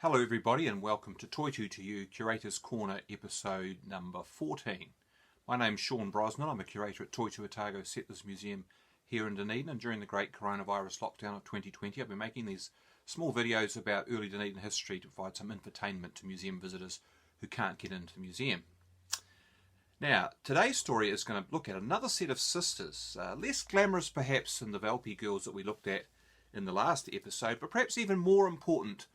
Hello everybody and welcome to Toitu to You, Curator's Corner, episode number 14. My name's Sean Brosnan. I'm a curator at Toitu Otago Settlers Museum here in Dunedin, and during the great coronavirus lockdown of 2020 I've been making these small videos about early Dunedin history to provide some infotainment to museum visitors who can't get into the museum. Now, today's story is going to look at another set of sisters, less glamorous perhaps than the Valpy girls that we looked at in the last episode, but perhaps even more important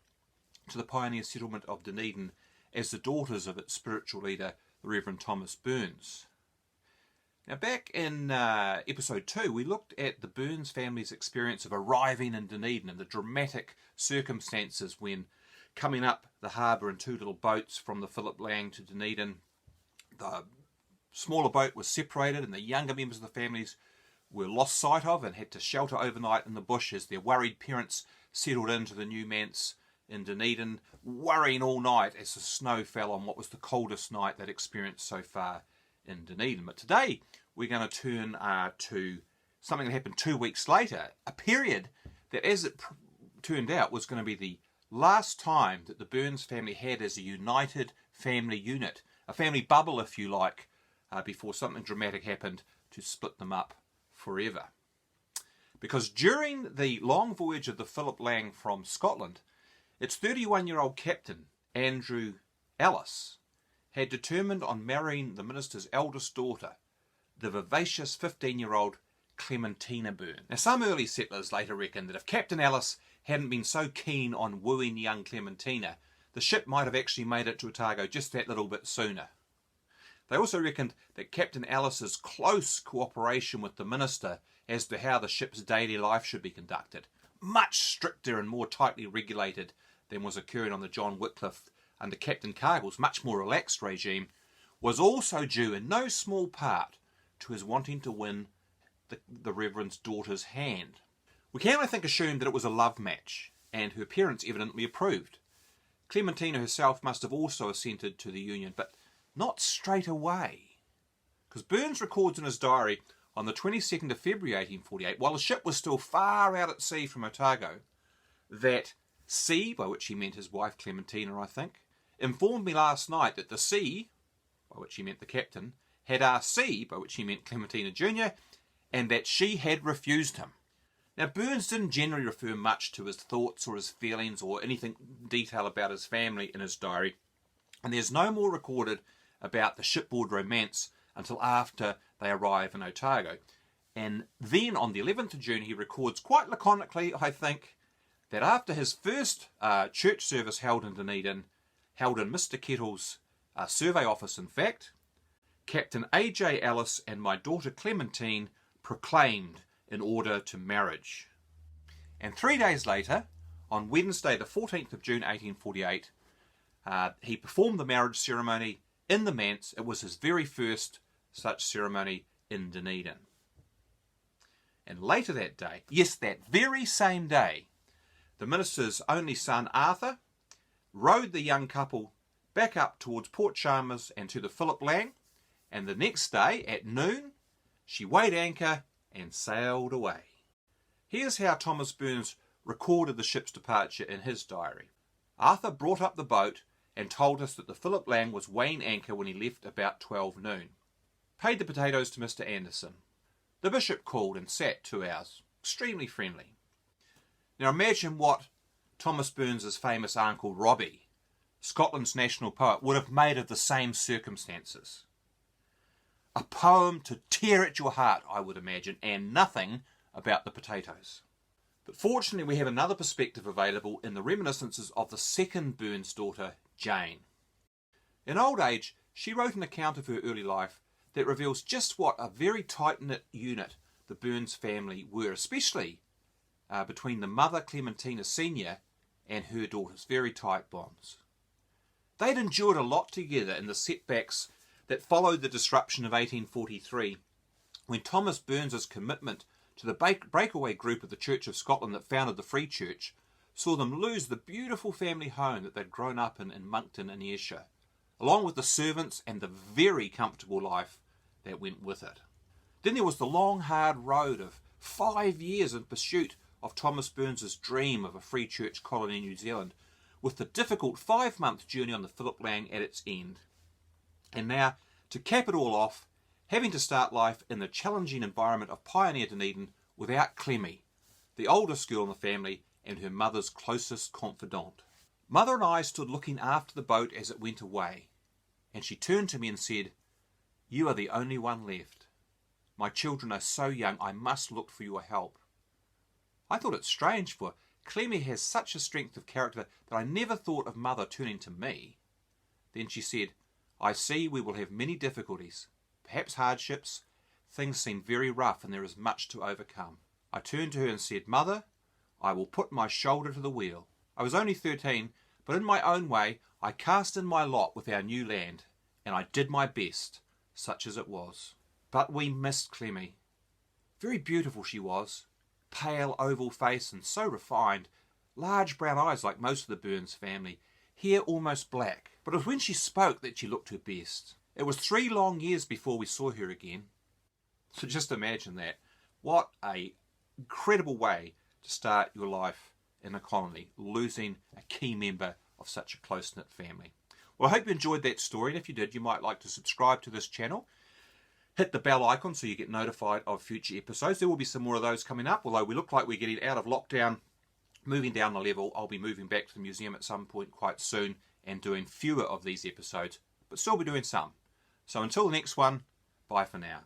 to the pioneer settlement of Dunedin as the daughters of its spiritual leader, the Reverend Thomas Burns. Now, back in episode 2, we looked at the Burns family's experience of arriving in Dunedin and the dramatic circumstances when coming up the harbour in two little boats from the Philip Lang to Dunedin. The smaller boat was separated and the younger members of the families were lost sight of and had to shelter overnight in the bush as their worried parents settled into the new manse in Dunedin, worrying all night as the snow fell on what was the coldest night they'd experienced so far in Dunedin. But today we're going to turn to something that happened 2 weeks later, a period that, as it turned out, was going to be the last time that the Burns family had as a united family unit, a family bubble if you like, before something dramatic happened to split them up forever. Because during the long voyage of the Philip Lang from Scotland, its 31-year-old captain, Andrew Ellis, had determined on marrying the minister's eldest daughter, the vivacious 15-year-old Clementina Burns. Now, some early settlers later reckoned that if Captain Ellis hadn't been so keen on wooing young Clementina, the ship might have actually made it to Otago just that little bit sooner. They also reckoned that Captain Ellis's close cooperation with the minister as to how the ship's daily life should be conducted, much stricter and more tightly regulated than was occurring on the John Whitcliffe under Captain Cargill's much more relaxed regime, was also due in no small part to his wanting to win the Reverend's daughter's hand. We can, I think, assume that it was a love match, and her parents evidently approved. Clementina herself must have also assented to the union, but not straight away. Because Burns records in his diary on the 22nd of February 1848, while the ship was still far out at sea from Otago, that C, by which he meant his wife Clementina, I think, informed me last night that the C, by which he meant the captain, had asked C, by which he meant Clementina Jr., and that she had refused him. Now, Burns didn't generally refer much to his thoughts or his feelings or anything detail about his family in his diary, and there's no more recorded about the shipboard romance until after they arrive in Otago. And then on the 11th of June he records quite laconically, I think, that after his first church service held in Dunedin, held in Mr. Kettle's survey office in fact, Captain A.J. Ellis and my daughter Clementine proclaimed in order to marriage. And 3 days later, on Wednesday the 14th of June 1848, he performed the marriage ceremony in the manse. It was his very first such ceremony in Dunedin. And later that day, yes, that very same day, the minister's only son, Arthur, rowed the young couple back up towards Port Chalmers and to the Philip Lang, and the next day, at noon, she weighed anchor and sailed away. Here's how Thomas Burns recorded the ship's departure in his diary. Arthur brought up the boat and told us that the Philip Lang was weighing anchor when he left about 12 noon. Paid the potatoes to Mr. Anderson. The bishop called and sat 2 hours, extremely friendly. Now imagine what Thomas Burns' famous uncle Robbie, Scotland's national poet, would have made of the same circumstances. A poem to tear at your heart, I would imagine, and nothing about the potatoes. But fortunately we have another perspective available in the reminiscences of the second Burns daughter, Jane. In old age, she wrote an account of her early life that reveals just what a very tight-knit unit the Burns family were, especially between the mother, Clementina Sr., and her daughters, very tight bonds. They'd endured a lot together in the setbacks that followed the disruption of 1843, when Thomas Burns' commitment to the breakaway group of the Church of Scotland that founded the Free Church saw them lose the beautiful family home that they'd grown up in Moncton in Ayrshire, along with the servants and the very comfortable life that went with it. Then there was the long, hard road of 5 years in pursuit of Thomas Burns' dream of a free church colony in New Zealand, with the difficult 5-month journey on the Phillip Lang at its end. And now, to cap it all off, having to start life in the challenging environment of Pioneer Dunedin without Clemmy, the oldest girl in the family and her mother's closest confidant. Mother and I stood looking after the boat as it went away, and she turned to me and said, "You are the only one left. My children are so young, I must look for your help." I thought it strange, for Clemmy has such a strength of character that I never thought of Mother turning to me. Then she said, "I see we will have many difficulties, perhaps hardships. Things seem very rough and there is much to overcome." I turned to her and said, "Mother, I will put my shoulder to the wheel." I was only 13, but in my own way I cast in my lot with our new land, and I did my best, such as it was. But we missed Clemmy. Very beautiful she was, pale oval face and so refined, large brown eyes like most of the Burns family, hair almost black. But it was when she spoke that she looked her best. It was 3 long years before we saw her again. So just imagine that. What a incredible way to start your life in a colony, losing a key member of such a close-knit family. Well, I hope you enjoyed that story, and if you did, you might like to subscribe to this channel. Hit the bell icon so you get notified of future episodes. There will be some more of those coming up, although we look like we're getting out of lockdown, moving down the level. I'll be moving back to the museum at some point quite soon and doing fewer of these episodes, but still be doing some. So until the next one, bye for now.